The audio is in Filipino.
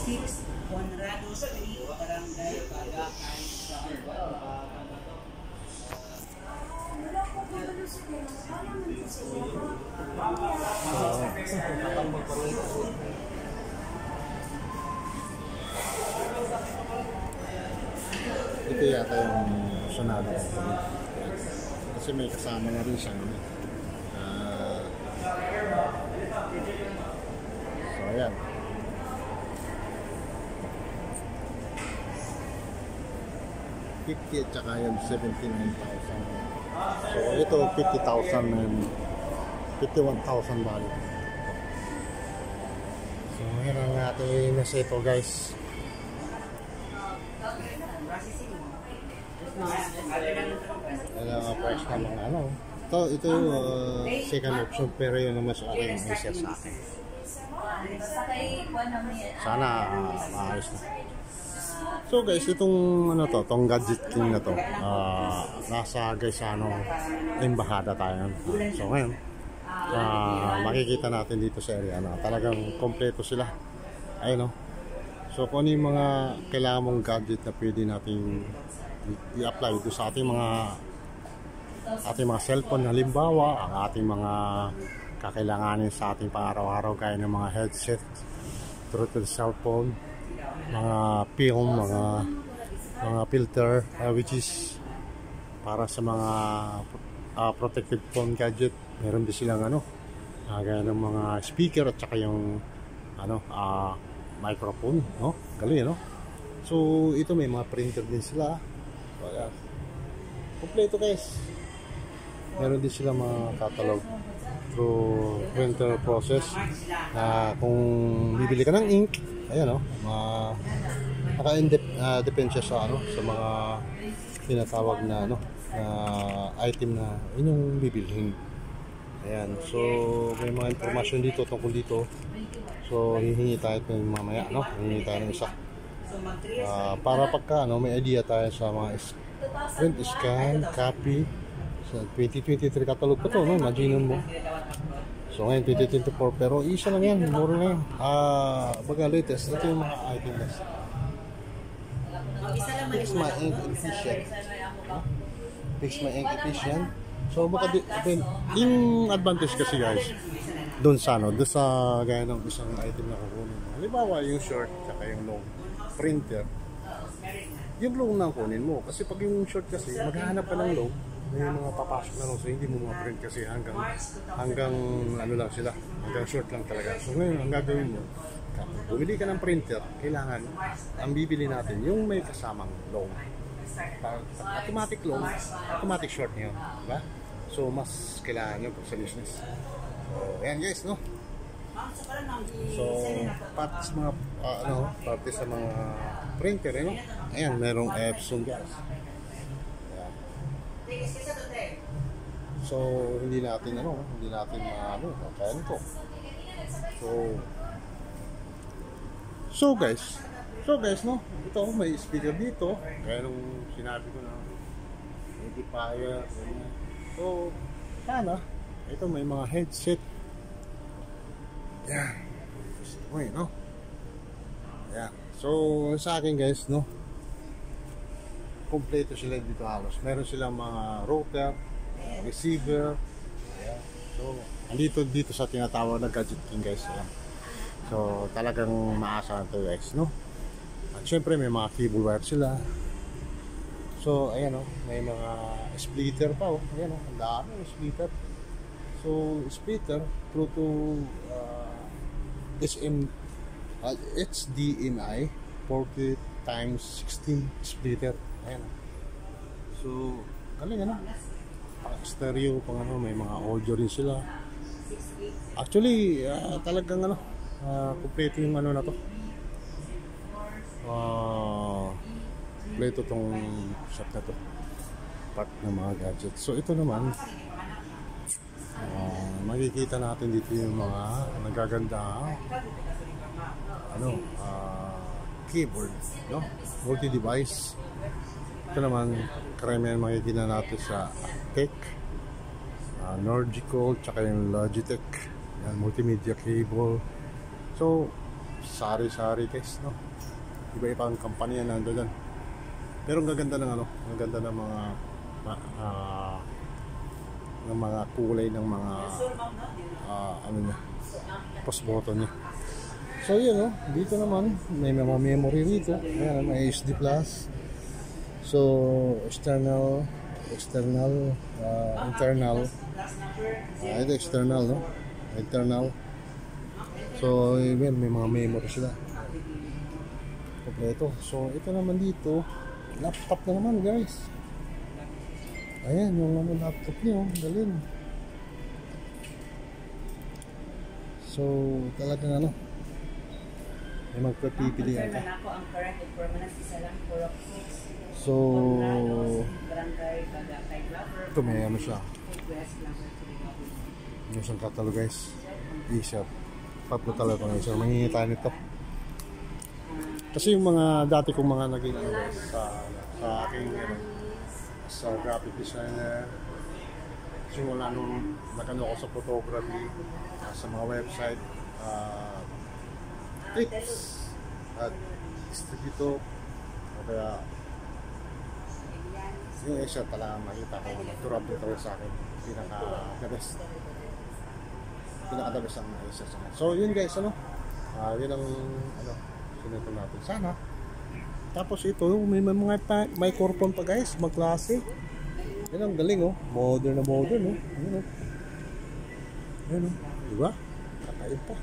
6 Conrado Street, Barangay Pagakay, ito yata yung sunado kasi may kasama na rin siya. So ayan, $50 at saka yung $79,000. So ito $50,000 and $51,000 bali. So ayan ang ating naseto guys. Ayan ang price na mga ano. Ito yung second option pero yun naman sa akin ang isa sa akin. Sana maayos na. So guys, itong ano to, tong gadget king na to, nasa guys ano, embahada tayo. So ngayon, makikita natin dito sa area na talagang kompleto sila. Ayun no. So kung ano yung mga kailangan mong gadget na pwede nating i-apply dito sa ating mga cellphone, halimbawa ang ating mga kakailanganin sa ating pang-araw-araw gaya ng mga headset, through to the cellphone, mga film, mga filter, which is para sa mga protected phone gadget. Meron din silang ano, gaya ng mga speaker at saka yung ano, microphone, no? Galing, no? So ito may mga printer din sila. So, ayan. Kompleto guys. Meron din sila mga catalog through printer process. Kung bibili ka ng ink, ayan, no? Naka-depend siya sa ano, sa mga tinatawag na ano, item na inyong bibilhin. Ayan, so may mga information dito tungkol dito. So hihingi tayo ng mamaya, no? Hihingi tayo ng isa. Para pagka ano, may idea tayo sa mga print, scan, copy. So 2023 catalog pa to, no? Imagine mo. So ngayon 2024 pero isa lang yan, mura na yan. Baga latest, ito yung mga item list. Fix my ink efficient. Fix my ink efficient. So baka yung advantage kasi guys doon sa ano, doon sa gaya ng isang item na kukunin mo. Halimbawa yung short at yung long printer. Yung long na kunin mo kasi pag yung short kasi maghahanap ka ng long, may mga papasok na long, so hindi mo print kasi hanggang ano lang sila, hanggang short lang talaga. So ngayon ang gagawin mo, bumili ka ng printer, kailangan ang bibili natin yung may kasamang long. Automatic long, automatic short niyo, diba? So mas kailangan nyo sa business. So ayan guys, no? So pati sa mga pati sa mga printer, no? Ayan, merong Epson guys. Ayan. So hindi natin kaya nito. So guys, no? Ito may speaker dito. Kaya nung sinabi ko na edifier. So sana ito may mga headset. Yan. Okay, no? Yan. So sa akin guys, no? Kompleto sila dito halos. Meron silang mga router, receiver. Yan. So dito sa tinatawag na gadget king guys. Yan. So talagang maasa ito guys, no? At syempre may mga cable wire sila. So ayan, no? May mga splitter pa, oh. Ayan, no? Ang dami yung splitter. So splitter through to HDMI 40x16 splitter. Ayan. So galing, ano? Pang stereo, pang ano, may mga audio rin sila. Actually talagang ano, kompleto yung ano na to. Kompleto tong shop na to, part ng mga gadgets. So ito naman, makikita natin dito yung mga nagaganda keyboard, no? Multi-device. Ito naman karamihan makikita natin sa Tech, Nordical, tsaka yung Logitech. Yan, multimedia cable. So sari-sari guys, no? Iba-ibang kampanya na nandun. Pero ang gaganda ng ano, ang ganda ng mga ng mga kulay ng mga ano niya, post button niya. So yun, no? Dito naman may mga memory rito. Ayan, may SD plus. So external, internal. Ito external, no? Internal. So yun, may mga memory sila. Kompleto. So ito naman dito, laptop na naman guys. Ayan, yung ano, laptop niyo, galing. So talagang ano, may magpapipili ata. Ako ang current and permanent isa lang for So ito may ano siya. Yung isang catalog guys. Isa. Tatlo talaga ng isa. Mangingi tayo nito. Kasi yung mga dati kong mga naging ano guys, sa aking ano, sa graphic designer, simula nung nagano ako sa photography, sa mga website, tips at distributor, o kaya yung isa talaga makita ko turap dito sa akin, pinaka-the best ang isa sa akin. So yun guys, ano, yun ang ano, sinito natin sana. Tapos ito, may mga microphone pa guys, magklase. Yan ang galing, oh, modern na modern, oh. Ayun, oh. Ayun, oh, diba? Kakain pa.